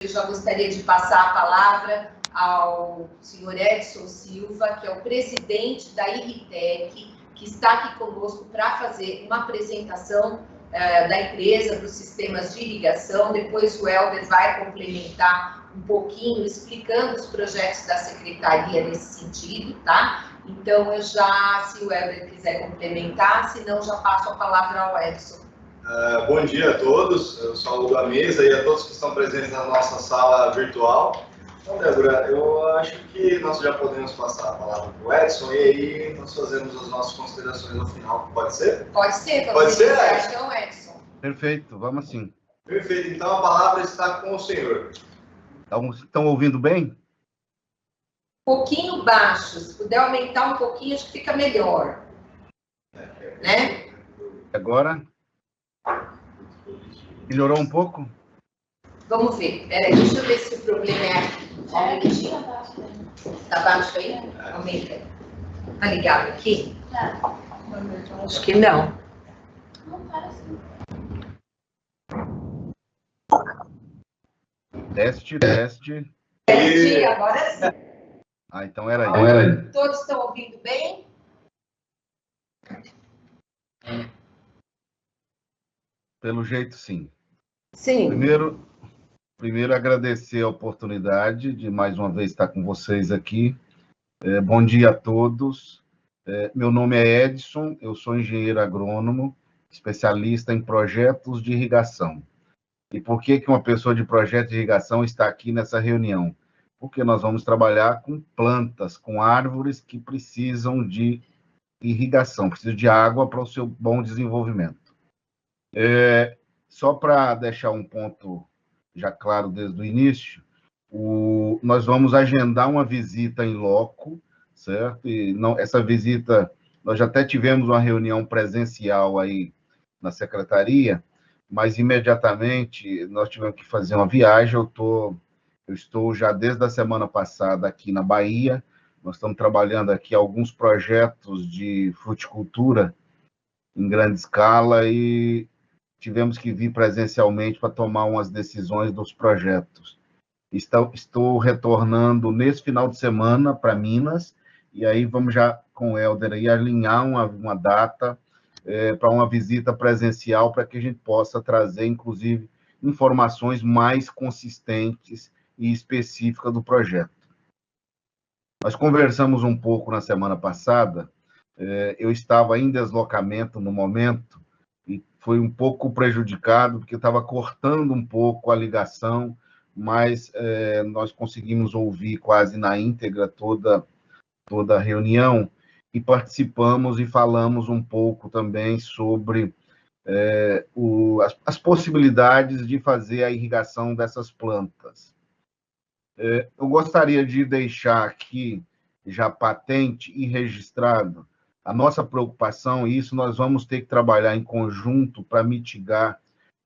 Eu já gostaria de passar a palavra ao senhor Edson Silva, que é o presidente da Irritec, que está aqui conosco para fazer uma apresentação da empresa, dos sistemas de irrigação. Depois o Helder vai complementar um pouquinho, explicando os projetos da Secretaria nesse sentido, tá? Então, se o Helder quiser complementar, senão já passo a palavra ao Edson. Bom dia a todos, eu saúdo a mesa e a todos que estão presentes na nossa sala virtual. Então, Débora, eu acho que nós já podemos passar a palavra para o Edson e aí nós fazemos as nossas considerações no final. Pode ser? Pode ser, pode ser, então, Edson. Perfeito, vamos sim. Perfeito, então a palavra está com o senhor. Estão ouvindo bem? Um pouquinho baixo, se puder aumentar um pouquinho, acho que fica melhor. Né? Agora? Melhorou um pouco? Vamos ver. Peraí, deixa eu ver se o problema é aqui. Tá baixo aí? Aumenta. Tá ligado aqui? Acho que não. Teste. Teste, agora sim. Então era aí. Todos estão ouvindo bem? Pelo jeito, sim. Sim. Primeiro agradecer a oportunidade de mais uma vez estar com vocês aqui. Bom dia a todos. Meu nome é Edson, eu sou engenheiro agrônomo, especialista em projetos de irrigação. E por que uma pessoa de projeto de irrigação está aqui nessa reunião? Porque nós vamos trabalhar com plantas, com árvores que precisam de irrigação, precisam de água para o seu bom desenvolvimento. Só para deixar um ponto já claro desde o início, nós vamos agendar uma visita em loco, certo? E essa visita, nós já até tivemos uma reunião presencial aí na secretaria, mas imediatamente nós tivemos que fazer uma viagem. Eu estou já desde a semana passada aqui na Bahia, nós estamos trabalhando aqui alguns projetos de fruticultura em grande escala e tivemos que vir presencialmente para tomar umas decisões dos projetos. Estou retornando nesse final de semana para Minas, e aí vamos já com o Helder aí alinhar uma data para uma visita presencial, para que a gente possa trazer, inclusive, informações mais consistentes e específicas do projeto. Nós conversamos um pouco na semana passada, eu estava em deslocamento no momento, e foi um pouco prejudicado, porque estava cortando um pouco a ligação, mas nós conseguimos ouvir quase na íntegra toda a reunião, e participamos e falamos um pouco também sobre as possibilidades de fazer a irrigação dessas plantas. Eu gostaria de deixar aqui já patente e registrado a nossa preocupação, e isso nós vamos ter que trabalhar em conjunto para mitigar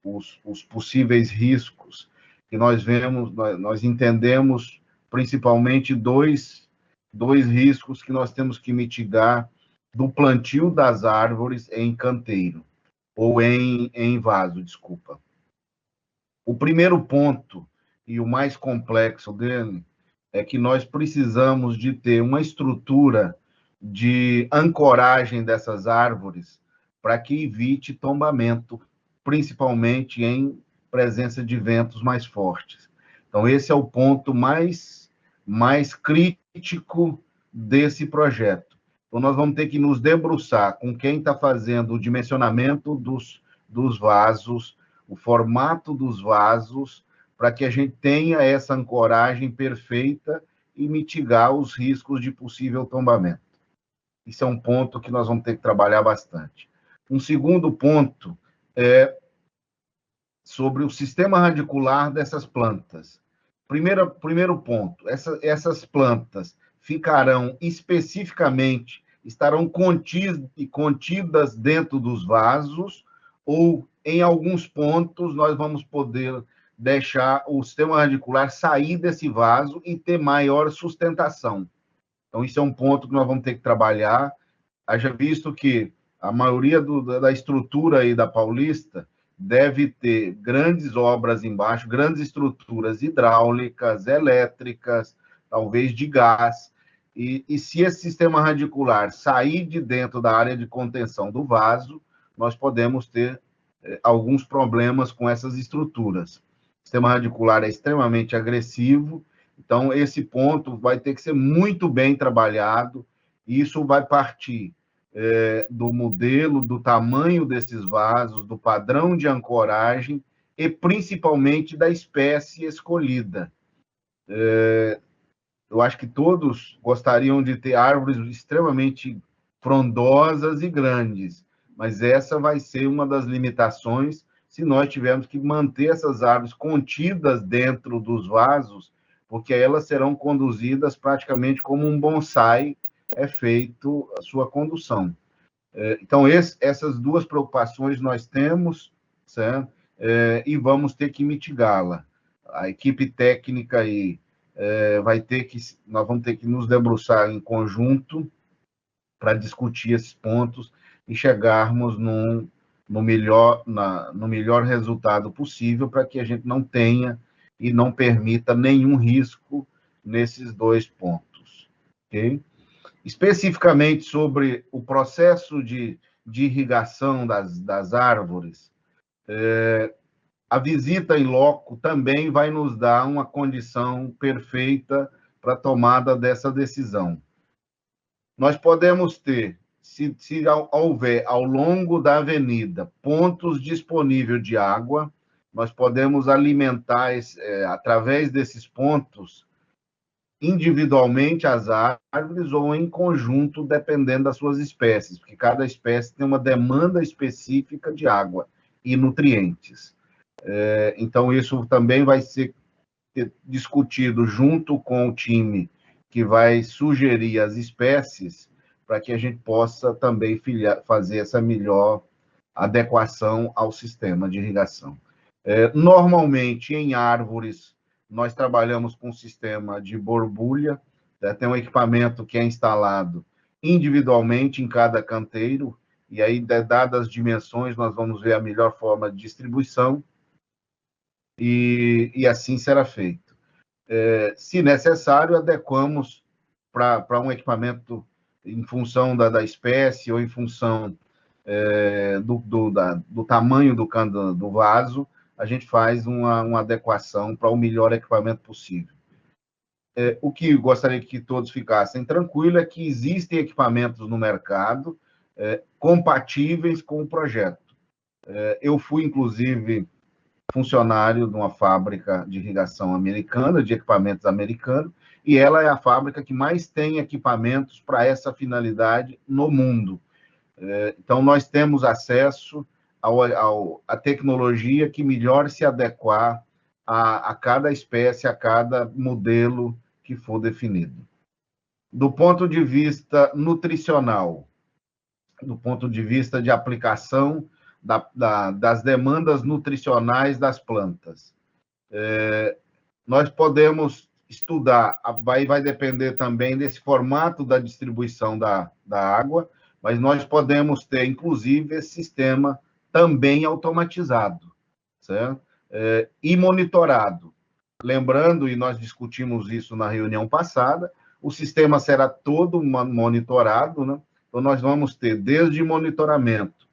os possíveis riscos que nós entendemos principalmente dois riscos que nós temos que mitigar do plantio das árvores em canteiro, ou em vaso, desculpa. O primeiro ponto, e o mais complexo dele, é que nós precisamos de ter uma estrutura de ancoragem dessas árvores para que evite tombamento, principalmente em presença de ventos mais fortes. Então, esse é o ponto mais crítico desse projeto. Então, nós vamos ter que nos debruçar com quem está fazendo o dimensionamento dos vasos, o formato dos vasos, para que a gente tenha essa ancoragem perfeita e mitigar os riscos de possível tombamento. Isso é um ponto que nós vamos ter que trabalhar bastante. Um segundo ponto é sobre o sistema radicular dessas plantas. Primeiro ponto, essas plantas ficarão estarão contidas dentro dos vasos, ou em alguns pontos nós vamos poder deixar o sistema radicular sair desse vaso e ter maior sustentação. Então, isso é um ponto que nós vamos ter que trabalhar. Haja visto que a maioria da estrutura aí da Paulista, deve ter grandes obras embaixo, grandes estruturas hidráulicas, elétricas, talvez de gás, e se esse sistema radicular sair de dentro da área de contenção do vaso, nós podemos ter alguns problemas com essas estruturas. O sistema radicular é extremamente agressivo, então esse ponto vai ter que ser muito bem trabalhado, e isso vai partir do modelo, do tamanho desses vasos, do padrão de ancoragem e principalmente da espécie escolhida. Eu acho que todos gostariam de ter árvores extremamente frondosas e grandes, mas essa vai ser uma das limitações se nós tivermos que manter essas árvores contidas dentro dos vasos, porque elas serão conduzidas praticamente como um bonsai é feito a sua condução. Então, essas duas preocupações nós temos, certo? E vamos ter que mitigá-la. A equipe técnica aí nós vamos ter que nos debruçar em conjunto para discutir esses pontos e chegarmos no melhor resultado possível para que a gente não tenha e não permita nenhum risco nesses dois pontos, ok? Especificamente sobre o processo de irrigação das árvores, a visita em loco também vai nos dar uma condição perfeita para a tomada dessa decisão. Nós podemos ter, se houver ao longo da avenida pontos disponíveis de água, nós podemos alimentar, através desses pontos, individualmente as árvores ou em conjunto, dependendo das suas espécies, porque cada espécie tem uma demanda específica de água e nutrientes. Então, isso também vai ser discutido junto com o time que vai sugerir as espécies para que a gente possa também fazer essa melhor adequação ao sistema de irrigação. Normalmente, em árvores, nós trabalhamos com um sistema de borbulha, tem um equipamento que é instalado individualmente em cada canteiro, e aí, dadas as dimensões, nós vamos ver a melhor forma de distribuição, e assim será feito. Se necessário, adequamos para um equipamento em função da espécie ou em função do tamanho do vaso, a gente faz uma adequação para o melhor equipamento possível. O que gostaria que todos ficassem tranquilos é que existem equipamentos no mercado compatíveis com o projeto. Eu fui, inclusive, funcionário de uma fábrica de irrigação americana, de equipamentos americanos, e ela é a fábrica que mais tem equipamentos para essa finalidade no mundo. Então, nós temos acesso à tecnologia que melhor se adequar a cada espécie, a cada modelo que for definido. Do ponto de vista nutricional, do ponto de vista de aplicação das demandas nutricionais das plantas, nós podemos estudar, vai depender também desse formato da distribuição da água, mas nós podemos ter, inclusive, esse sistema também automatizado, certo? E monitorado. Lembrando, e nós discutimos isso na reunião passada, o sistema será todo monitorado, né? Então, nós vamos ter desde monitoramento,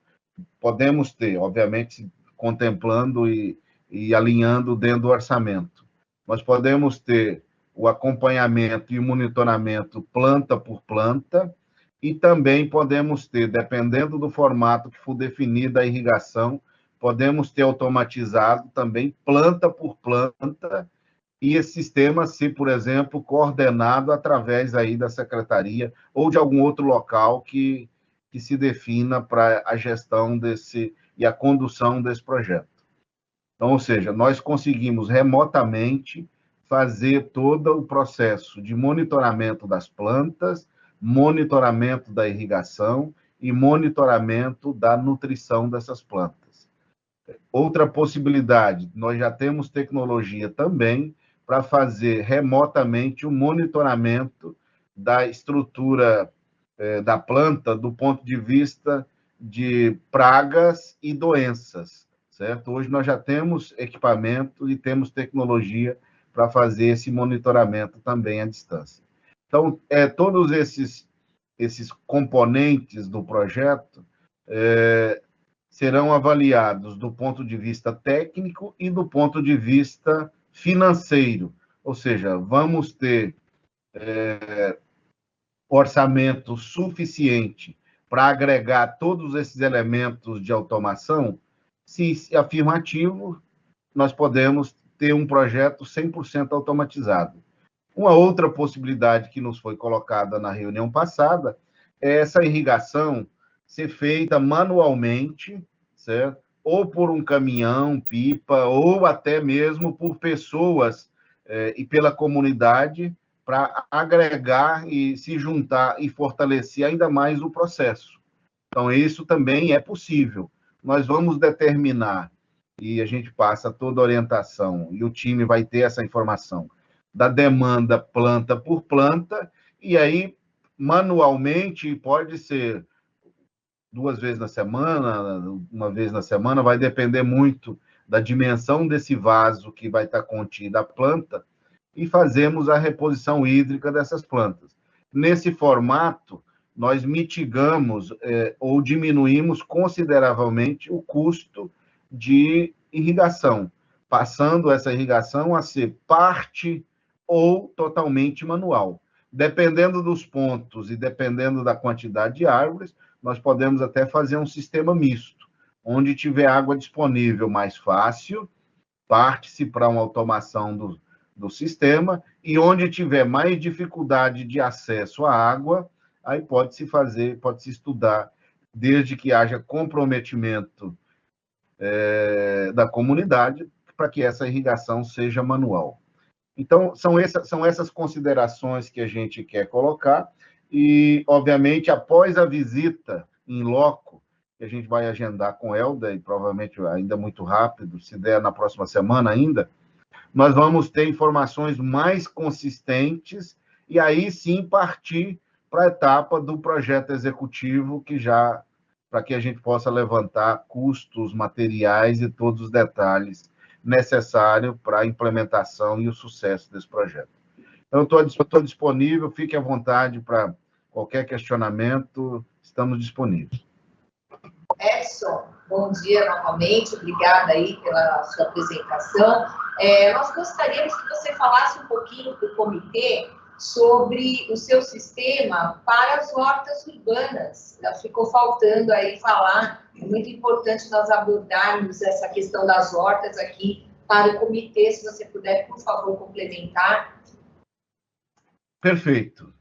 podemos ter, obviamente, contemplando e alinhando dentro do orçamento. Nós podemos ter o acompanhamento e o monitoramento planta por planta, e também podemos ter, dependendo do formato que for definida a irrigação, podemos ter automatizado também planta por planta, e esse sistema ser, por exemplo, coordenado através aí da secretaria ou de algum outro local que se defina para a gestão e a condução desse projeto. Então, ou seja, nós conseguimos remotamente fazer todo o processo de monitoramento das plantas, monitoramento da irrigação e monitoramento da nutrição dessas plantas. Outra possibilidade, nós já temos tecnologia também para fazer remotamente o monitoramento da estrutura da planta do ponto de vista de pragas e doenças, certo? Hoje nós já temos equipamento e temos tecnologia para fazer esse monitoramento também à distância. Então, todos esses componentes do projeto serão avaliados do ponto de vista técnico e do ponto de vista financeiro, ou seja, vamos ter orçamento suficiente para agregar todos esses elementos de automação. Se afirmativo, nós podemos ter um projeto 100% automatizado. Uma outra possibilidade que nos foi colocada na reunião passada é essa irrigação ser feita manualmente, certo? Ou por um caminhão, pipa, ou até mesmo por pessoas e pela comunidade, para agregar e se juntar e fortalecer ainda mais o processo. Então, isso também é possível. Nós vamos determinar, e a gente passa toda a orientação, e o time vai ter essa informação, da demanda planta por planta, e aí, manualmente, pode ser 2 vezes na semana, 1 vez na semana, vai depender muito da dimensão desse vaso que vai estar contido a planta, e fazemos a reposição hídrica dessas plantas. Nesse formato, nós mitigamos ou diminuímos consideravelmente o custo de irrigação, passando essa irrigação a ser parte ou totalmente manual. Dependendo dos pontos e dependendo da quantidade de árvores, nós podemos até fazer um sistema misto, onde tiver água disponível mais fácil, parte-se para uma automação do sistema, e onde tiver mais dificuldade de acesso à água, aí pode-se estudar, desde que haja comprometimento da comunidade, para que essa irrigação seja manual. Então, são essas considerações que a gente quer colocar, e, obviamente, após a visita em loco, que a gente vai agendar com Helder, e provavelmente ainda muito rápido, se der na próxima semana ainda, nós vamos ter informações mais consistentes e aí sim partir para a etapa do projeto executivo, para que a gente possa levantar custos, materiais e todos os detalhes necessários para a implementação e o sucesso desse projeto. Então, estou disponível, fique à vontade para qualquer questionamento, estamos disponíveis. Edson, bom dia novamente, obrigada aí pela sua apresentação. Nós gostaríamos que você falasse um pouquinho para o comitê sobre o seu sistema para as hortas urbanas. Ficou faltando aí falar, é muito importante nós abordarmos essa questão das hortas aqui para o comitê, se você puder, por favor, complementar. Perfeito.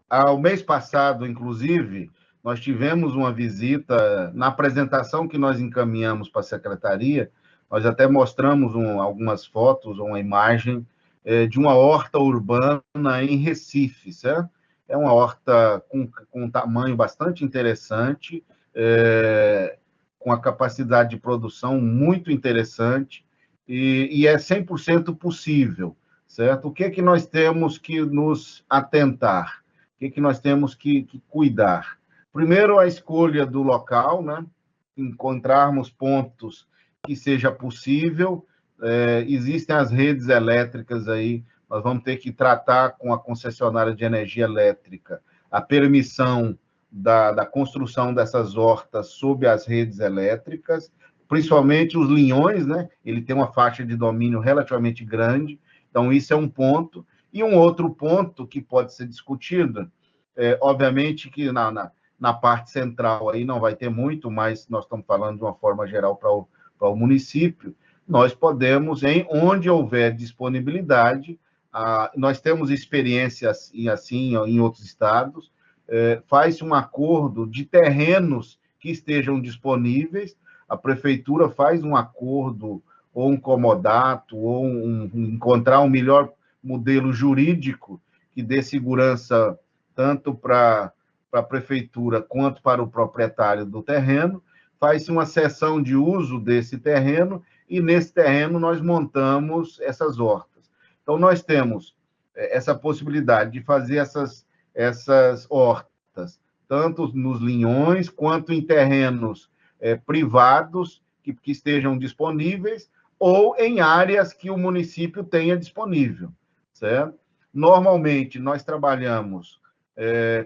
Ao mês passado, inclusive, nós tivemos uma visita, na apresentação que nós encaminhamos para a secretaria, nós até mostramos algumas fotos, uma imagem de uma horta urbana em Recife, certo? É uma horta com um tamanho bastante interessante, com a capacidade de produção muito interessante, e é 100% possível, certo? O que é que nós temos que nos atentar? O que é que nós temos que cuidar? Primeiro, a escolha do local, né? Encontrarmos pontos que seja possível. Existem as redes elétricas aí, nós vamos ter que tratar com a concessionária de energia elétrica a permissão da construção dessas hortas sob as redes elétricas, principalmente os linhões, né? Ele tem uma faixa de domínio relativamente grande, então isso é um ponto. E um outro ponto que pode ser discutido, obviamente que na parte central aí não vai ter muito, mas nós estamos falando de uma forma geral para o município, nós podemos, onde houver disponibilidade, nós temos experiências assim em outros estados, faz um acordo de terrenos que estejam disponíveis, a prefeitura faz um acordo, ou um comodato, ou encontrar um melhor modelo jurídico que dê segurança tanto para a prefeitura quanto para o proprietário do terreno, faz-se uma cessão de uso desse terreno, e nesse terreno nós montamos essas hortas. Então, nós temos essa possibilidade de fazer essas hortas, tanto nos linhões, quanto em terrenos privados, que estejam disponíveis ou em áreas que o município tenha disponível, certo? Normalmente, nós trabalhamos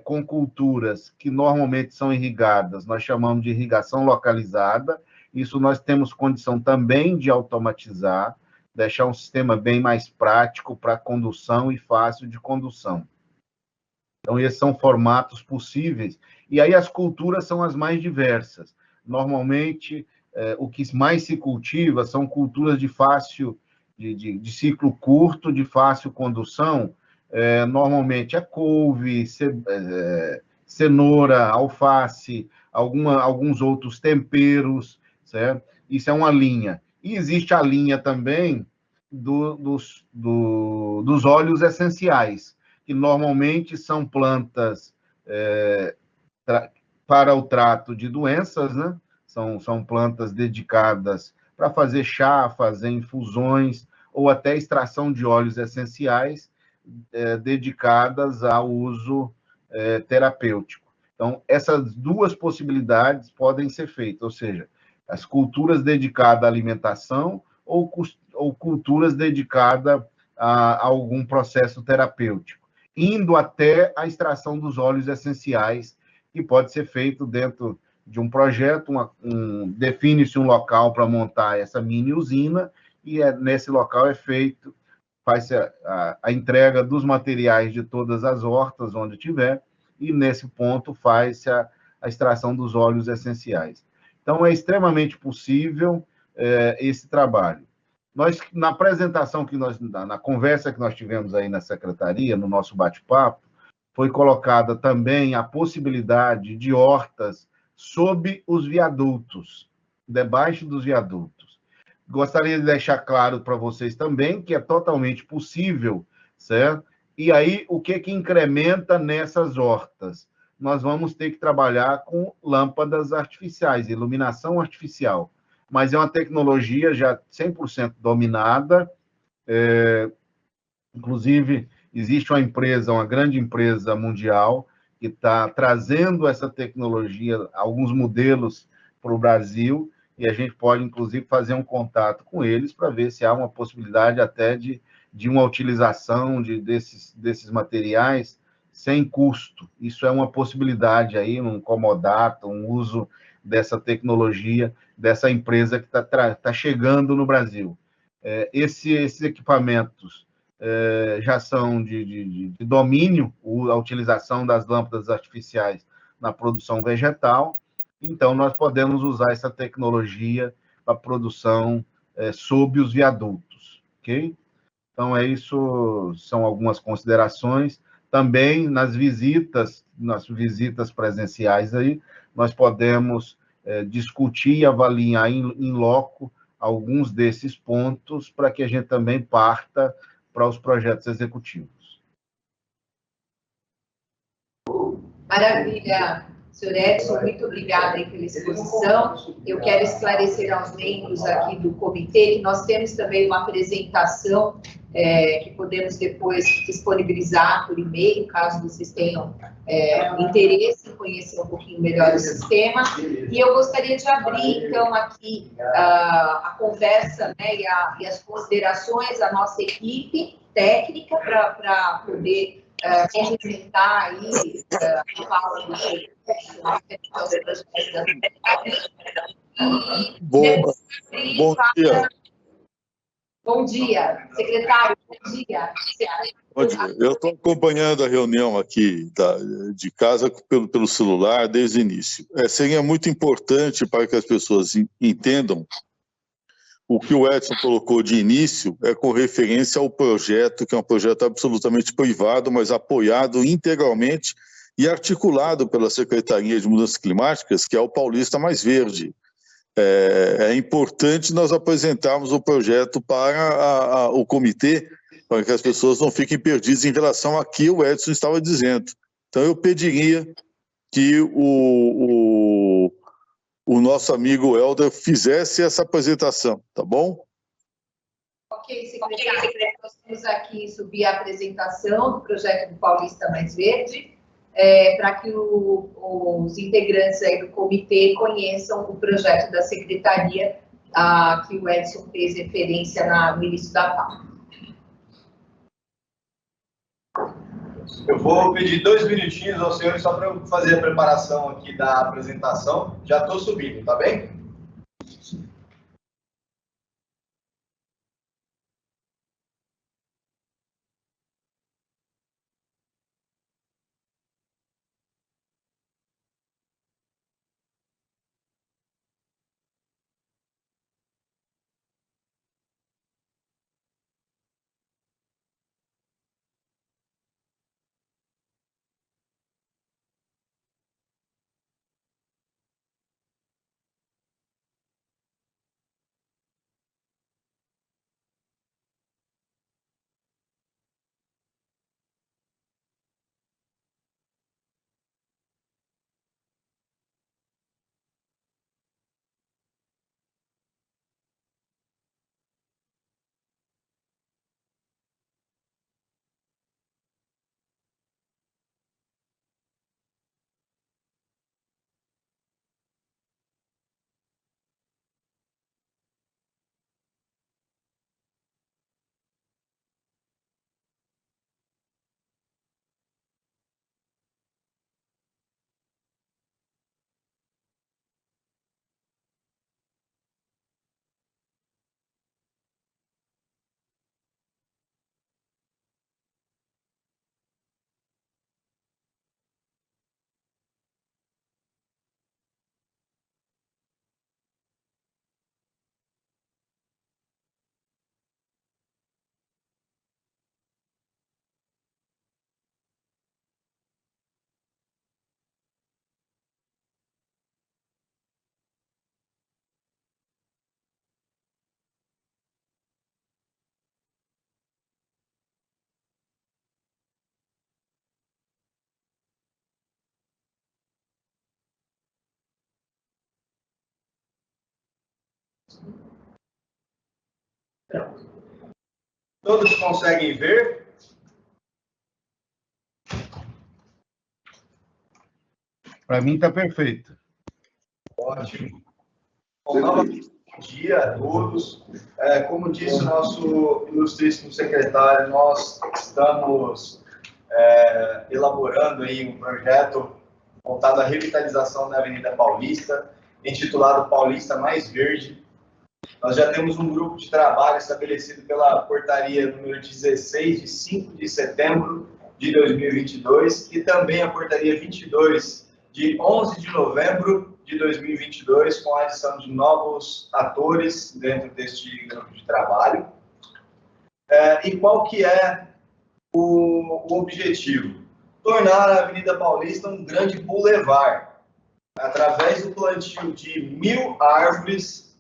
com culturas que normalmente são irrigadas, nós chamamos de irrigação localizada. Isso nós temos condição também de automatizar, deixar um sistema bem mais prático para condução e fácil de condução. Então, esses são formatos possíveis. E aí as culturas são as mais diversas. Normalmente, o que mais se cultiva são culturas de fácil, de ciclo curto, de fácil condução. Normalmente é couve, cenoura, alface, alguns outros temperos, certo? Isso é uma linha. E existe a linha também dos óleos essenciais, que normalmente são plantas para o trato de doenças, né? São plantas dedicadas para fazer chá, fazer infusões, ou até extração de óleos essenciais dedicadas ao uso terapêutico. Então, essas duas possibilidades podem ser feitas, ou seja, as culturas dedicadas à alimentação ou culturas dedicadas a algum processo terapêutico, indo até a extração dos óleos essenciais, que pode ser feito dentro de um projeto, define-se um local para montar essa mini usina, e nesse local faz a entrega dos materiais de todas as hortas onde tiver, e nesse ponto faz a extração dos óleos essenciais. Então, é extremamente possível esse trabalho. Na apresentação na conversa que nós tivemos aí na secretaria, no nosso bate-papo, foi colocada também a possibilidade de hortas sob os viadutos, debaixo dos viadutos. Gostaria de deixar claro para vocês também que é totalmente possível, certo? E aí, o que incrementa nessas hortas? Nós vamos ter que trabalhar com lâmpadas artificiais, iluminação artificial, mas é uma tecnologia já 100% dominada. Inclusive, existe uma grande empresa mundial que está trazendo essa tecnologia, alguns modelos para o Brasil, e a gente pode, inclusive, fazer um contato com eles para ver se há uma possibilidade até de uma utilização desses materiais sem custo. Isso é uma possibilidade aí, um comodato, um uso dessa tecnologia, dessa empresa que está chegando no Brasil. Esses equipamentos já são de domínio, a utilização das lâmpadas artificiais na produção vegetal, então nós podemos usar essa tecnologia para produção sob os viadutos, ok? Então, isso são algumas considerações. Também nas visitas presenciais aí, nós podemos discutir e avaliar em loco alguns desses pontos para que a gente também parta para os projetos executivos. Maravilha, senhor Edson, muito obrigada aí pela exposição. Eu quero esclarecer aos membros aqui do comitê que nós temos também uma apresentação que podemos depois disponibilizar por e-mail, caso vocês tenham interesse em conhecer um pouquinho melhor o sistema. E eu gostaria de abrir, então, aqui a conversa, né, e as considerações da nossa equipe técnica para poder representar aí a fala do Bom dia. Bom dia, secretário, bom dia. Bom dia. Eu estou acompanhando a reunião aqui de casa pelo celular desde o início. Seria muito importante para que as pessoas entendam o que o Edson colocou de início com referência ao projeto, que é um projeto absolutamente privado, mas apoiado integralmente e articulado pela Secretaria de Mudanças Climáticas, que é o Paulista Mais Verde. É importante nós apresentarmos o projeto para o comitê, para que as pessoas não fiquem perdidas em relação a que o Edson estava dizendo. Então, eu pediria que o nosso amigo Helder fizesse essa apresentação, tá bom? Ok, secretário. Nós temos aqui subir a apresentação do projeto do Paulista Mais Verde, para que os integrantes aí do comitê conheçam o projeto da Secretaria que o Edson fez referência no início da fala. Eu vou pedir 2 minutinhos ao senhor só para eu fazer a preparação aqui da apresentação. Já estou subindo, tá bem? Todos conseguem ver? Para mim está perfeito. Ótimo. Bom, novamente, bom dia a todos. Como disse o nosso ilustríssimo secretário, nós estamos elaborando aí um projeto voltado à revitalização da Avenida Paulista, intitulado Paulista Mais Verde. Nós já temos um grupo de trabalho estabelecido pela portaria número 16, de 5 de setembro de 2022, e também a portaria 22, de 11 de novembro de 2022, com a adição de novos atores dentro deste grupo de trabalho. E qual que é o objetivo? Tornar a Avenida Paulista um grande boulevard, através do plantio de 1.000 árvores,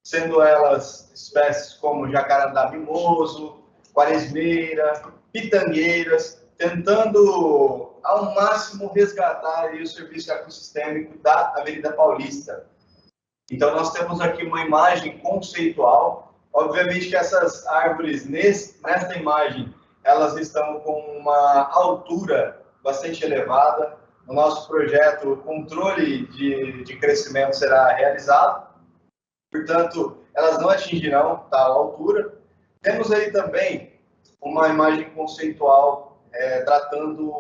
sendo elas espécies como jacarandá mimoso, quaresmeira, pitangueiras, tentando ao máximo resgatar aí o serviço ecossistêmico da Avenida Paulista. Então nós temos aqui uma imagem conceitual. Obviamente que essas árvores, nesta imagem, elas estão com uma altura bastante elevada. No nosso projeto, o controle de crescimento será realizado. Portanto, elas não atingirão tal altura. Temos aí também uma imagem conceitual tratando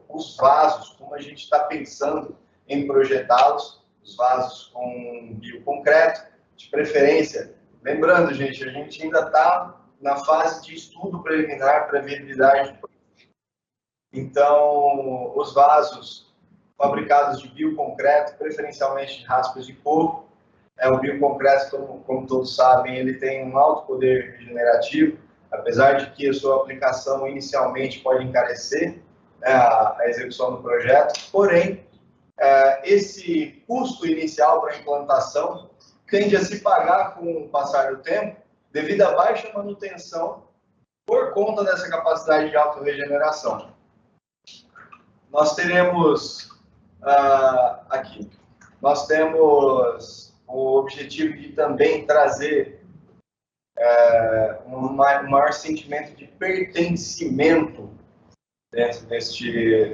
os vasos, como a gente está pensando em projetá-los, os vasos com bioconcreto, de preferência. Lembrando, gente, a gente ainda está na fase de estudo preliminar para viabilidade. Então, os vasos fabricados de bioconcreto, preferencialmente de raspas de coco. O bioconcreto, como todos sabem, ele tem um alto poder regenerativo, apesar de que a sua aplicação inicialmente pode encarecer a execução do projeto. Porém, esse custo inicial para a implantação tende a se pagar com o passar do tempo, devido à baixa manutenção por conta dessa capacidade de autorregeneração. Nós teremos aqui, nós temos o objetivo de também trazer um maior sentimento de pertencimento dentro deste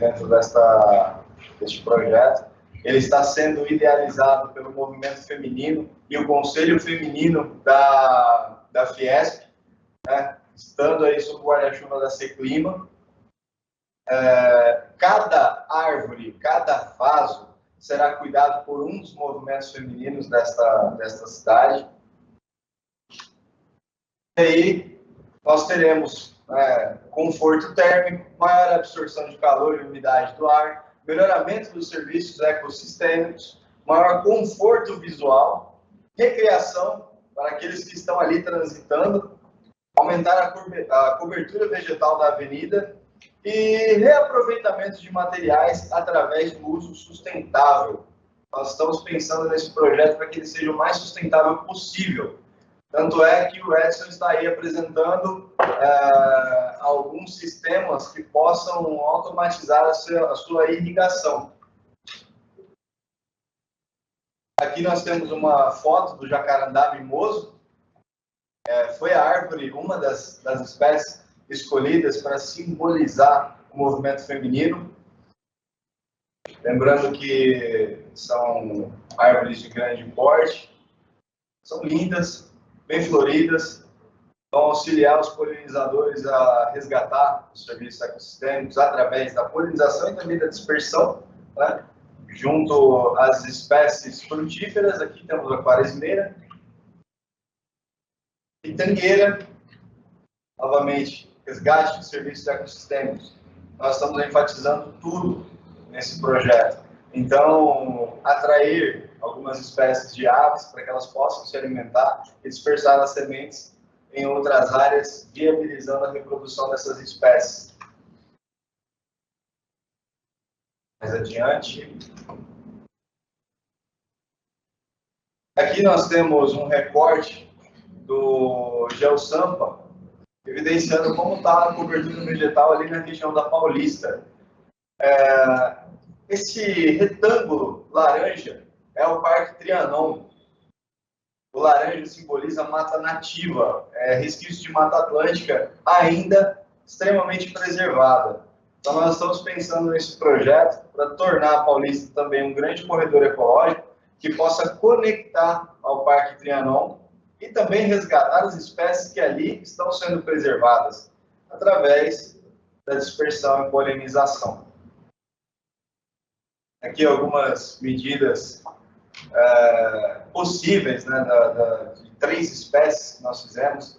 projeto. Ele está sendo idealizado pelo movimento feminino e o Conselho Feminino da Fiesp, né, estando aí sob o guarda-chuva da Seclima. Cada árvore, cada vaso será cuidado por um dos movimentos femininos desta cidade. E aí nós teremos conforto térmico, maior absorção de calor e umidade do ar, melhoramento dos serviços ecossistêmicos, maior conforto visual, recreação para aqueles que estão ali transitando, aumentar a cobertura vegetal da avenida e reaproveitamento de materiais através do uso sustentável. Nós estamos pensando nesse projeto para que ele seja o mais sustentável possível. Tanto é que o Edson está aí apresentando alguns sistemas que possam automatizar a sua irrigação. Aqui nós temos uma foto do jacarandá mimoso. Foi a árvore, uma das espécies escolhidas para simbolizar o movimento feminino. Lembrando que são árvores de grande porte, são lindas, bem floridas, vão auxiliar os polinizadores a resgatar os serviços ecossistêmicos através da polinização e também da dispersão, né? Junto às espécies frutíferas. Aqui temos a quaresmeira, pitangueira, novamente, resgate de serviços ecossistêmicos. Nós estamos enfatizando tudo nesse projeto. Então, atrair algumas espécies de aves para que elas possam se alimentar e dispersar as sementes em outras áreas, viabilizando a reprodução dessas espécies. Mais adiante. Aqui nós temos um recorte do GeoSampa, evidenciando como está a cobertura vegetal ali na região da Paulista. Esse retângulo laranja é o Parque Trianon. O laranja simboliza mata nativa, resquício de mata atlântica ainda extremamente preservada. Então nós estamos pensando nesse projeto para tornar a Paulista também um grande corredor ecológico que possa conectar ao Parque Trianon e também resgatar as espécies que ali estão sendo preservadas através da dispersão e polinização. Aqui algumas medidas possíveis, né, de 3 espécies que nós fizemos.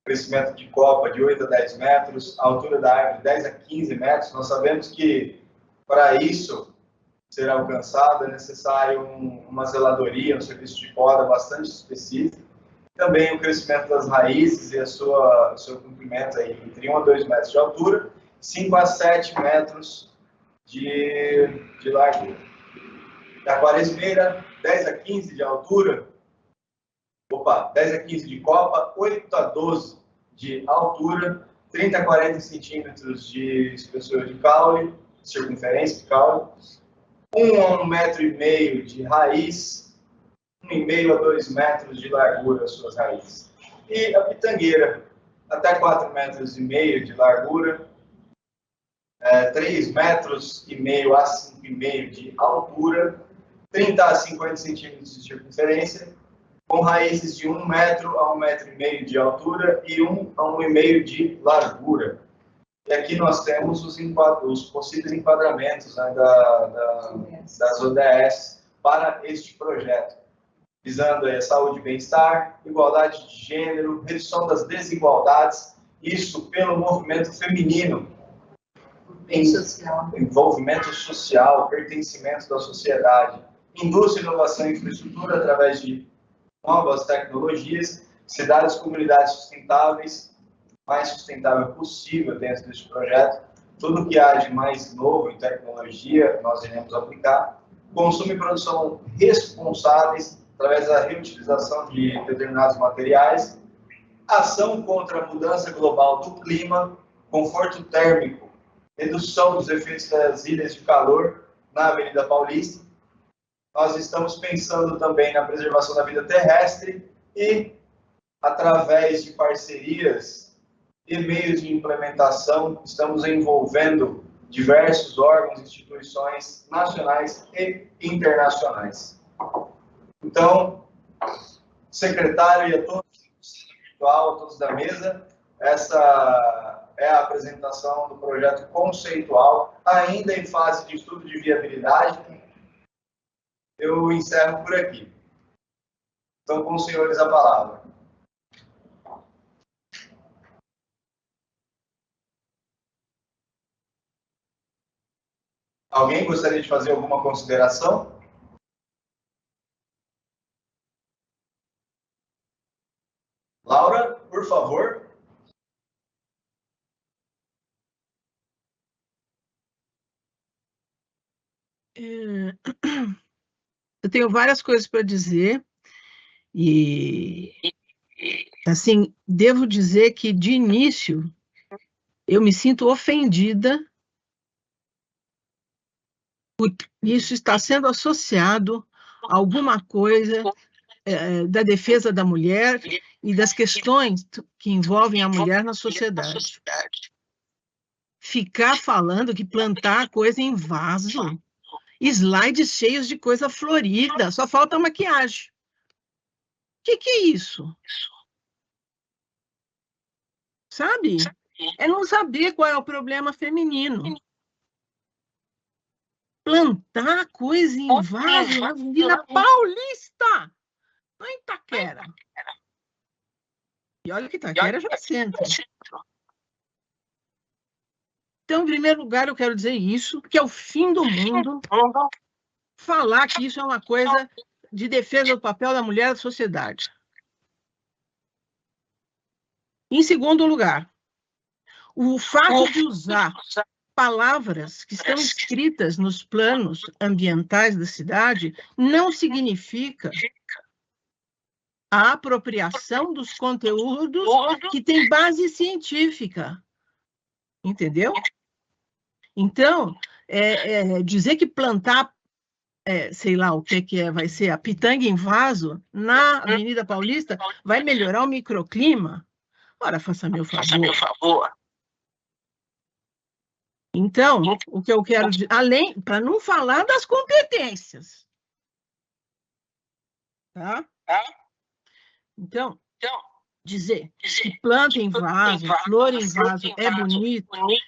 Crescimento de copa de 8 a 10 metros, a altura da árvore de 10 a 15 metros. Nós sabemos que para isso ser alcançado é necessário uma zeladoria, um serviço de poda bastante específico. Também o crescimento das raízes e o seu comprimento aí, entre 1 a 2 metros de altura, 5 a 7 metros de largura. Da quaresmeira, 10 a 15 de altura, 10 a 15 de copa, 8 a 12 de altura, 30 a 40 centímetros de espessura de caule, circunferência de caule, 1 a 1,5 metro de raiz, 1,5 a 2 metros de largura as suas raízes. E a pitangueira, até 4,5 metros de largura, 3,5 metros a 5,5 de altura, 30 a 50 centímetros de circunferência, com raízes de 1 metro a 1,5 metro de altura e 1 a 1,5 de largura. E aqui nós temos os possíveis enquadramentos, né, das ODS para este projeto, visando a saúde e bem-estar, igualdade de gênero, redução das desigualdades, isso pelo movimento feminino, envolvimento social, pertencimento da sociedade, indústria, inovação e infraestrutura através de novas tecnologias, cidades e comunidades sustentáveis, mais sustentável possível dentro deste projeto. Tudo que há de mais novo em tecnologia, nós iremos aplicar. Consumo e produção responsáveis, através da reutilização de determinados materiais. Ação contra a mudança global do clima, conforto térmico, redução dos efeitos das ilhas de calor na Avenida Paulista. Nós estamos pensando também na preservação da vida terrestre e, através de parcerias e meios de implementação, estamos envolvendo diversos órgãos e instituições nacionais e internacionais. Então, secretário e a todos virtual, a todos da mesa, essa é a apresentação do projeto conceitual, ainda em fase de estudo de viabilidade. Eu encerro por aqui. Então, com os senhores a palavra. Alguém gostaria de fazer alguma consideração? Laura, por favor. Eu tenho várias coisas para dizer e, assim, devo dizer que, de início, eu me sinto ofendida por isso estar sendo associado a alguma coisa da defesa da mulher e das questões que envolvem a mulher na sociedade. Ficar falando que plantar coisa em vaso, slides cheios de coisa florida, só falta maquiagem. O que é isso? Sabe? É não saber qual é o problema feminino. Plantar coisa em vaso na Avenida Paulista, não em Itaquera. E olha que Itaquera já é centro. Então, em primeiro lugar, eu quero dizer isso, que é o fim do mundo falar que isso é uma coisa de defesa do papel da mulher na sociedade. Em segundo lugar, o fato de usar palavras que estão escritas nos planos ambientais da cidade não significa a apropriação dos conteúdos que têm base científica. Entendeu? Então, dizer que plantar, sei lá o que é, vai ser a pitanga em vaso na Avenida Paulista, vai melhorar o microclima? Ora, faça meu favor. Então, o que eu quero dizer, além, para não falar das competências, tá? Então, dizer que planta em vaso, flor em vaso é bonito,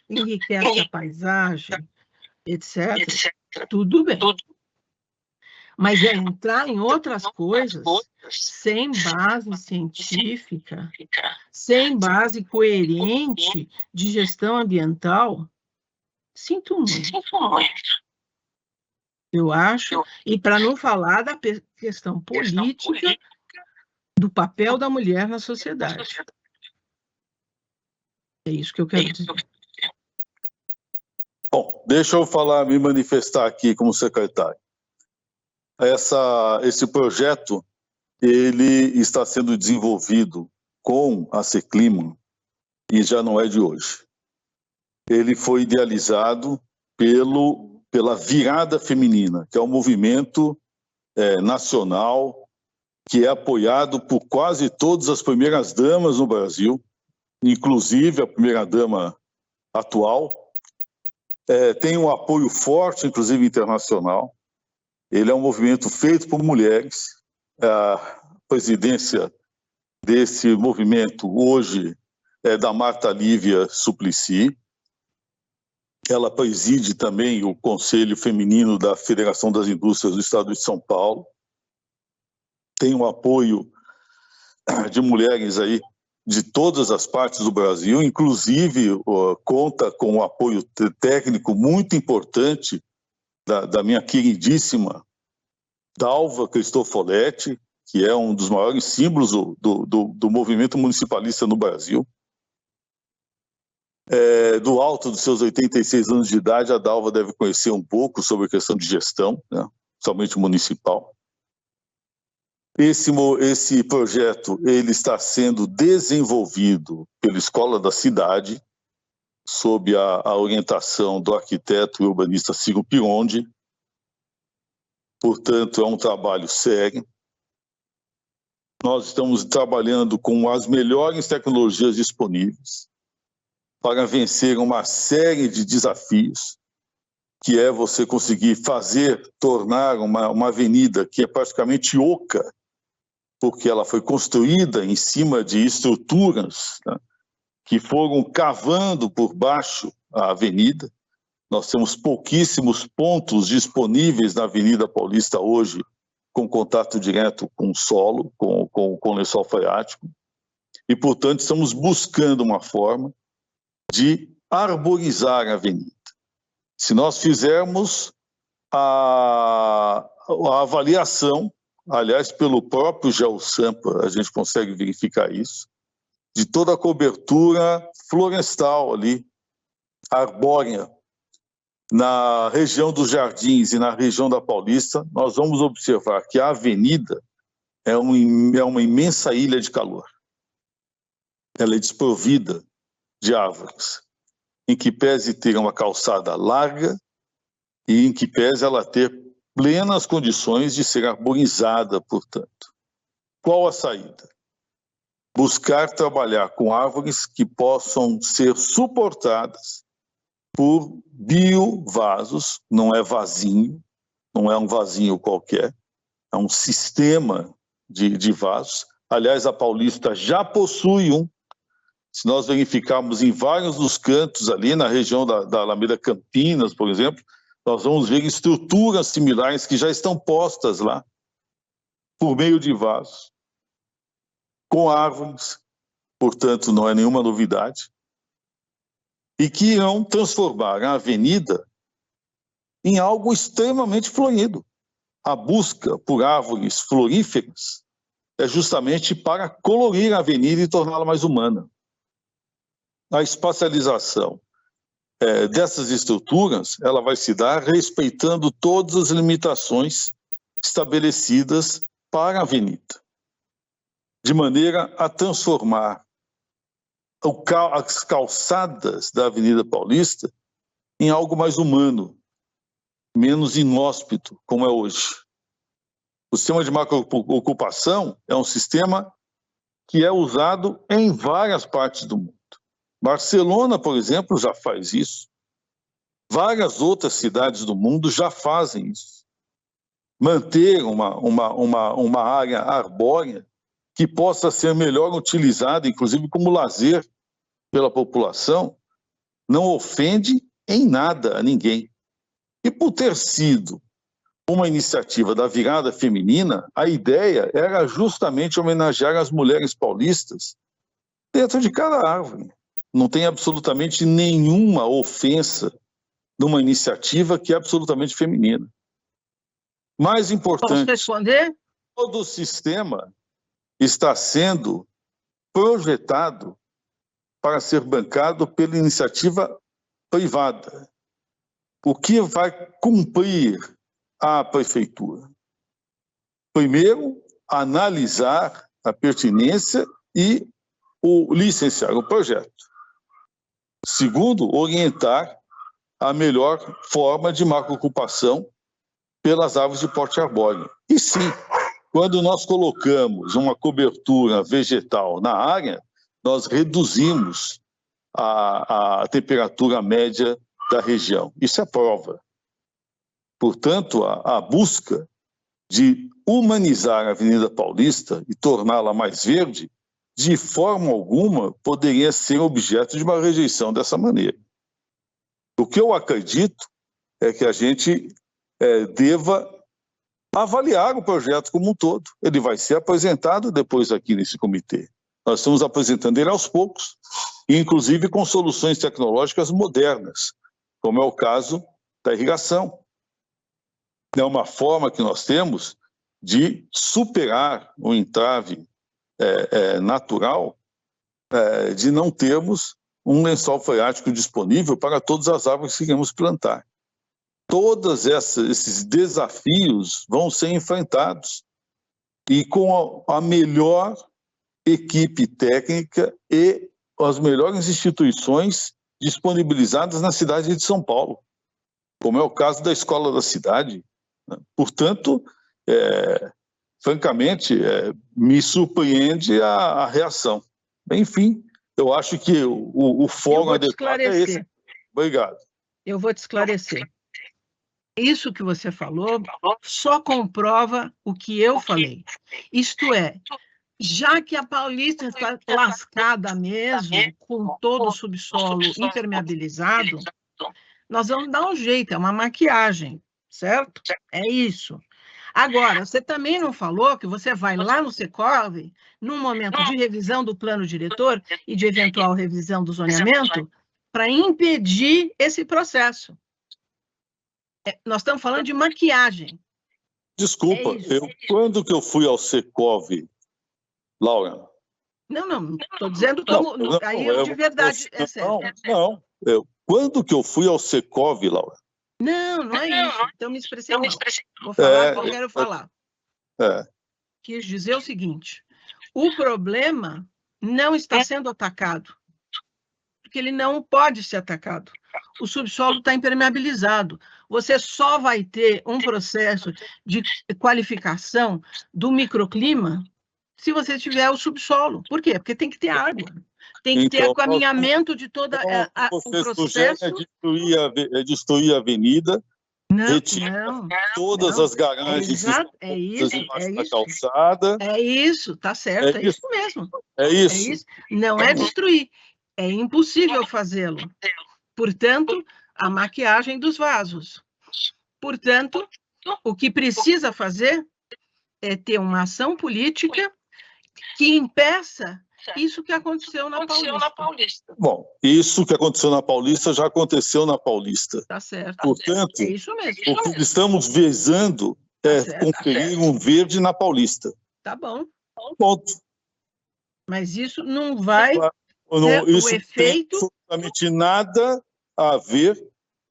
enriquece a paisagem, etc., tudo bem. Mas é entrar em outras coisas sem base científica, sem base coerente de gestão ambiental, sinto muito. Eu acho, e para não falar da questão política do papel da mulher na sociedade. É isso que eu quero dizer. Bom, deixa eu me manifestar aqui como secretário. Esse projeto, ele está sendo desenvolvido com a Seclima e já não é de hoje. Ele foi idealizado pela Virada Feminina, que é um movimento nacional que é apoiado por quase todas as primeiras damas no Brasil, inclusive a primeira-dama atual. Tem um apoio forte, inclusive internacional. Ele é um movimento feito por mulheres. A presidência desse movimento hoje é da Marta Lívia Suplicy. Ela preside também o Conselho Feminino da Federação das Indústrias do Estado de São Paulo. Tem um apoio de mulheres aí de todas as partes do Brasil, inclusive conta com um apoio técnico muito importante da minha queridíssima Dalva Cristofoletti, que é um dos maiores símbolos do movimento municipalista no Brasil. Do alto dos seus 86 anos de idade, a Dalva deve conhecer um pouco sobre a questão de gestão, né, somente municipal. Esse projeto ele está sendo desenvolvido pela Escola da Cidade, sob a orientação do arquiteto e urbanista Ciro Pirondi. Portanto, é um trabalho sério. Nós estamos trabalhando com as melhores tecnologias disponíveis. para vencer uma série de desafios, que é você conseguir tornar uma avenida que é praticamente oca, porque ela foi construída em cima de estruturas, né, que foram cavando por baixo a avenida. Nós temos pouquíssimos pontos disponíveis na Avenida Paulista hoje com contato direto com o solo, com o lençol freático, e, portanto, estamos buscando uma forma de arborizar a avenida. Se nós fizermos a avaliação, aliás, pelo próprio GeoSampa, a gente consegue verificar isso, de toda a cobertura florestal ali, arbórea, na região dos Jardins e na região da Paulista, nós vamos observar que a avenida é uma imensa ilha de calor. Ela é desprovida de árvores, em que pese ter uma calçada larga e em que pese ela ter plenas condições de ser arborizada, portanto. Qual a saída? Buscar trabalhar com árvores que possam ser suportadas por biovasos, não é vasinho, não é um vasinho qualquer, é um sistema de vasos. Aliás, a Paulista já possui um. Se nós verificarmos em vários dos cantos ali, na região da Alameda Campinas, por exemplo, nós vamos ver estruturas similares que já estão postas lá, por meio de vasos, com árvores, portanto, não é nenhuma novidade, e que irão transformar a avenida em algo extremamente florido. A busca por árvores floríferas é justamente para colorir a avenida e torná-la mais humana. A espacialização dessas estruturas, ela vai se dar respeitando todas as limitações estabelecidas para a avenida, de maneira a transformar as calçadas da Avenida Paulista em algo mais humano, menos inóspito, como é hoje. O sistema de macroocupação é um sistema que é usado em várias partes do mundo. Barcelona, por exemplo, já faz isso. Várias outras cidades do mundo já fazem isso. Manter uma área arbórea que possa ser melhor utilizada, inclusive como lazer pela população, não ofende em nada a ninguém. E por ter sido uma iniciativa da virada feminina, a ideia era justamente homenagear as mulheres paulistas dentro de cada árvore. Não tem absolutamente nenhuma ofensa numa iniciativa que é absolutamente feminina. Mais importante, posso responder? Todo o sistema está sendo projetado para ser bancado pela iniciativa privada. O que vai cumprir a prefeitura? Primeiro, analisar a pertinência e licenciar o projeto. Segundo, orientar a melhor forma de macroocupação pelas árvores de porte arbóreo. E sim, quando nós colocamos uma cobertura vegetal na área, nós reduzimos a temperatura média da região. Isso é prova. Portanto, a busca de humanizar a Avenida Paulista e torná-la mais verde, de forma alguma poderia ser objeto de uma rejeição dessa maneira. O que eu acredito é que a gente deva avaliar o projeto como um todo. Ele vai ser apresentado depois aqui nesse comitê. Nós estamos apresentando ele aos poucos, inclusive com soluções tecnológicas modernas, como é o caso da irrigação. É uma forma que nós temos de superar o entrave natural de não termos um lençol freático disponível para todas as árvores que queremos plantar. Todos esses desafios vão ser enfrentados e com a melhor equipe técnica e as melhores instituições disponibilizadas na cidade de São Paulo, como é o caso da Escola da Cidade. Portanto, francamente, me surpreende a reação. Enfim, Eu acho que o foco adequado é esse. Obrigado. Eu vou te esclarecer. Isso que você falou só comprova o que eu falei. Isto é, já que a Paulista está lascada mesmo, com todo o subsolo impermeabilizado, nós vamos dar um jeito, é uma maquiagem, certo? É isso. Agora, você também não falou que você vai lá no Secov, num momento de revisão do plano diretor e de eventual revisão do zoneamento, para impedir esse processo. Nós estamos falando de maquiagem. Desculpa, quando que eu fui ao Secov, Laura? Não, estou dizendo como... aí eu de verdade, é sério. Quando que eu fui ao Secov, Laura? Não é isso. Então me expressei mal. Vou falar o que eu quero falar. Quis dizer o seguinte, o problema não está sendo atacado, porque ele não pode ser atacado. O subsolo está impermeabilizado. Você só vai ter um processo de qualificação do microclima se você tiver o subsolo. Por quê? Porque tem que ter água. Tem que ter caminhamento de toda o processo. É destruir a avenida, retirar todas as garagens na calçada. É isso, tá certo, é isso mesmo. É isso. Não é destruir, é impossível fazê-lo. Portanto, a maquiagem dos vasos. Portanto, o que precisa fazer é ter uma ação política que impeça isso que aconteceu na Paulista. Bom, isso que aconteceu na Paulista já aconteceu na Paulista. Tá certo. Portanto, é isso mesmo. O que estamos visando é conferir um verde na Paulista. Tá bom. Ponto. Mas isso não vai ter isso o efeito... não tem absolutamente nada a ver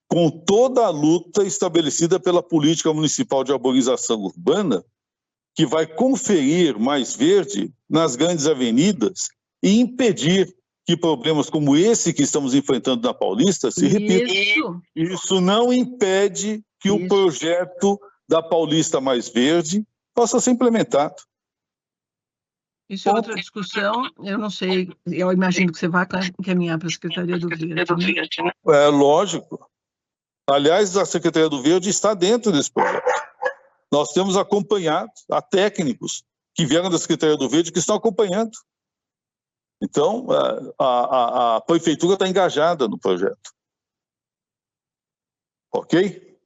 com toda a luta estabelecida pela Política Municipal de Arborização Urbana, que vai conferir mais verde nas grandes avenidas e impedir que problemas como esse que estamos enfrentando na Paulista se repitam. Isso não impede que o projeto da Paulista Mais Verde possa ser implementado. Isso é outra discussão, eu não sei, eu imagino que você vai encaminhar para a Secretaria do Verde, né? É lógico. Aliás, a Secretaria do Verde está dentro desse projeto. Nós temos acompanhado, há técnicos que vieram da Secretaria do Verde que estão acompanhando. Então, a Prefeitura está engajada no projeto. Ok?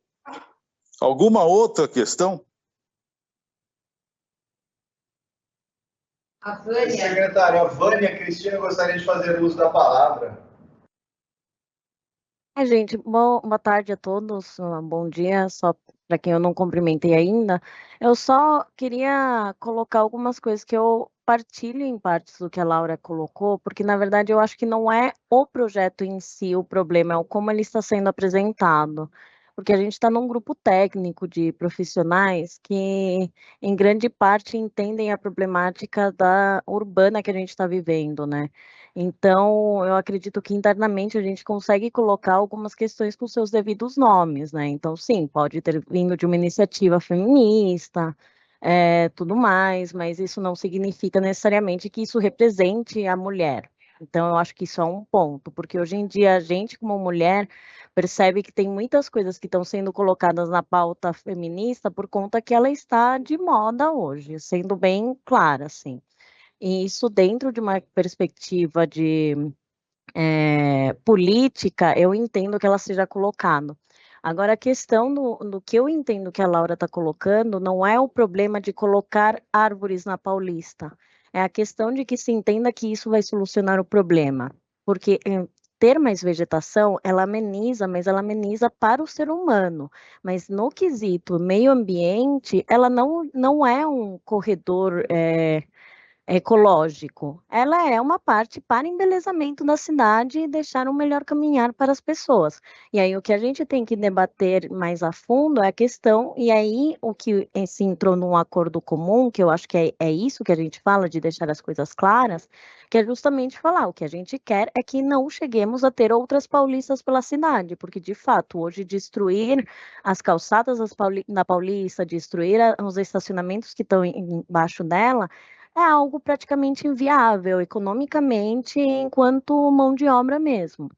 Alguma outra questão? A Vânia. Secretária, a Vânia Cristina gostaria de fazer uso da palavra. Gente, boa tarde a todos, bom dia, só para quem eu não cumprimentei ainda. Eu só queria colocar algumas coisas que eu partilho em partes do que a Laura colocou, porque na verdade eu acho que não é o projeto em si o problema, é o como ele está sendo apresentado. Porque a gente está num grupo técnico de profissionais que, em grande parte, entendem a problemática urbana que a gente está vivendo, né? Então, eu acredito que internamente a gente consegue colocar algumas questões com seus devidos nomes, né? Então, sim, pode ter vindo de uma iniciativa feminista, tudo mais, mas isso não significa necessariamente que isso represente a mulher. Então, eu acho que isso é um ponto, porque hoje em dia a gente, como mulher, percebe que tem muitas coisas que estão sendo colocadas na pauta feminista por conta que ela está de moda hoje, sendo bem clara, assim. E isso dentro de uma perspectiva de política, eu entendo que ela seja colocada. Agora, a questão do que eu entendo que a Laura está colocando não é o problema de colocar árvores na Paulista, é a questão de que se entenda que isso vai solucionar o problema, porque ter mais vegetação, ela ameniza, mas ela ameniza para o ser humano, mas no quesito meio ambiente, ela não é um corredor ecológico, ela é uma parte para embelezamento da cidade e deixar um melhor caminhar para as pessoas. E aí o que a gente tem que debater mais a fundo é a questão, e aí o que se entrou num acordo comum, que eu acho que é isso que a gente fala, de deixar as coisas claras, que é justamente falar, o que a gente quer é que não cheguemos a ter outras paulistas pela cidade, porque de fato hoje destruir as calçadas da Paulista, destruir os estacionamentos que estão embaixo dela, é algo praticamente inviável economicamente enquanto mão de obra mesmo.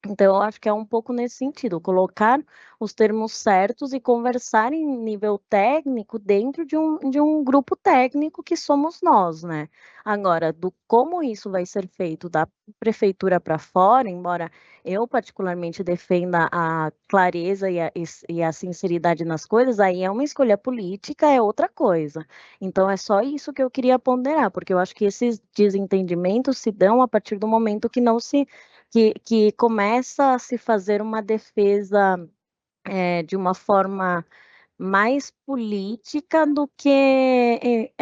Então, eu acho que é um pouco nesse sentido, colocar os termos certos e conversar em nível técnico dentro de um grupo técnico que somos nós, né? Agora, do como isso vai ser feito da prefeitura para fora, embora eu particularmente defenda a clareza e a sinceridade nas coisas, aí é uma escolha política, é outra coisa. Então, é só isso que eu queria ponderar, porque eu acho que esses desentendimentos se dão a partir do momento que não se que começa a se fazer uma defesa de uma forma mais política do que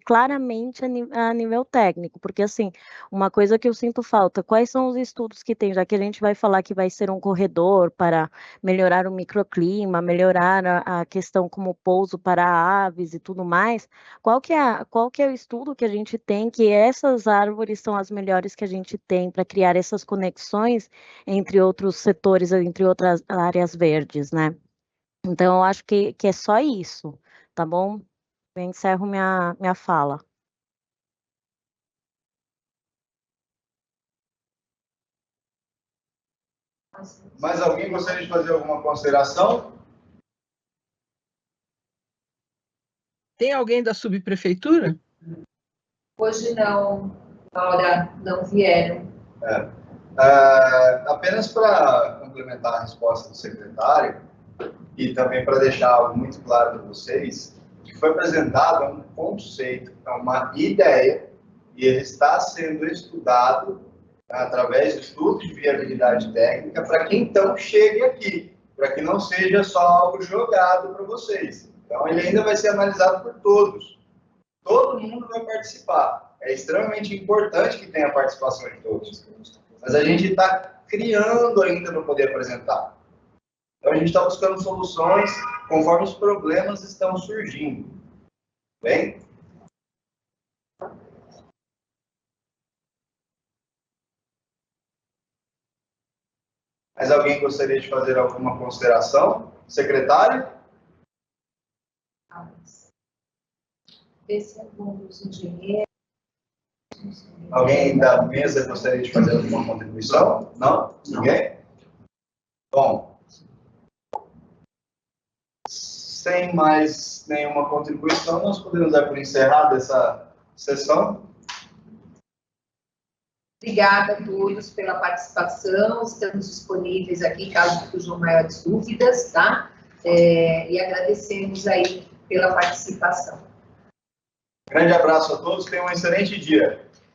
claramente a nível técnico, porque assim, uma coisa que eu sinto falta, quais são os estudos que tem, já que a gente vai falar que vai ser um corredor para melhorar o microclima, melhorar a questão como pouso para aves e tudo mais, qual que é o estudo que a gente tem que essas árvores são as melhores que a gente tem para criar essas conexões entre outros setores, entre outras áreas verdes, né? Então, eu acho que é só isso, tá bom? Eu encerro minha fala. Mais alguém gostaria de fazer alguma consideração? Tem alguém da subprefeitura? Hoje não, Laura, não vieram. Apenas para complementar a resposta do secretário, e também para deixar algo muito claro para vocês, que foi apresentado um conceito, uma ideia, e ele está sendo estudado através de estudos de viabilidade técnica para que então chegue aqui, para que não seja só algo jogado para vocês. Então, ele ainda vai ser analisado por todos. Todo mundo vai participar. É extremamente importante que tenha a participação de todos. Mas a gente está criando ainda para poder apresentar. Então, a gente está buscando soluções conforme os problemas estão surgindo. Bem? Mais alguém gostaria de fazer alguma consideração? Secretário? Esse é um dos engenheiros. Alguém da mesa gostaria de fazer alguma contribuição? Não? Ninguém? Bom, sem mais nenhuma contribuição, nós podemos dar por encerrada essa sessão. Obrigada a todos pela participação, estamos disponíveis aqui caso surjam maiores dúvidas, tá? E agradecemos aí pela participação. Grande abraço a todos, tenham um excelente dia.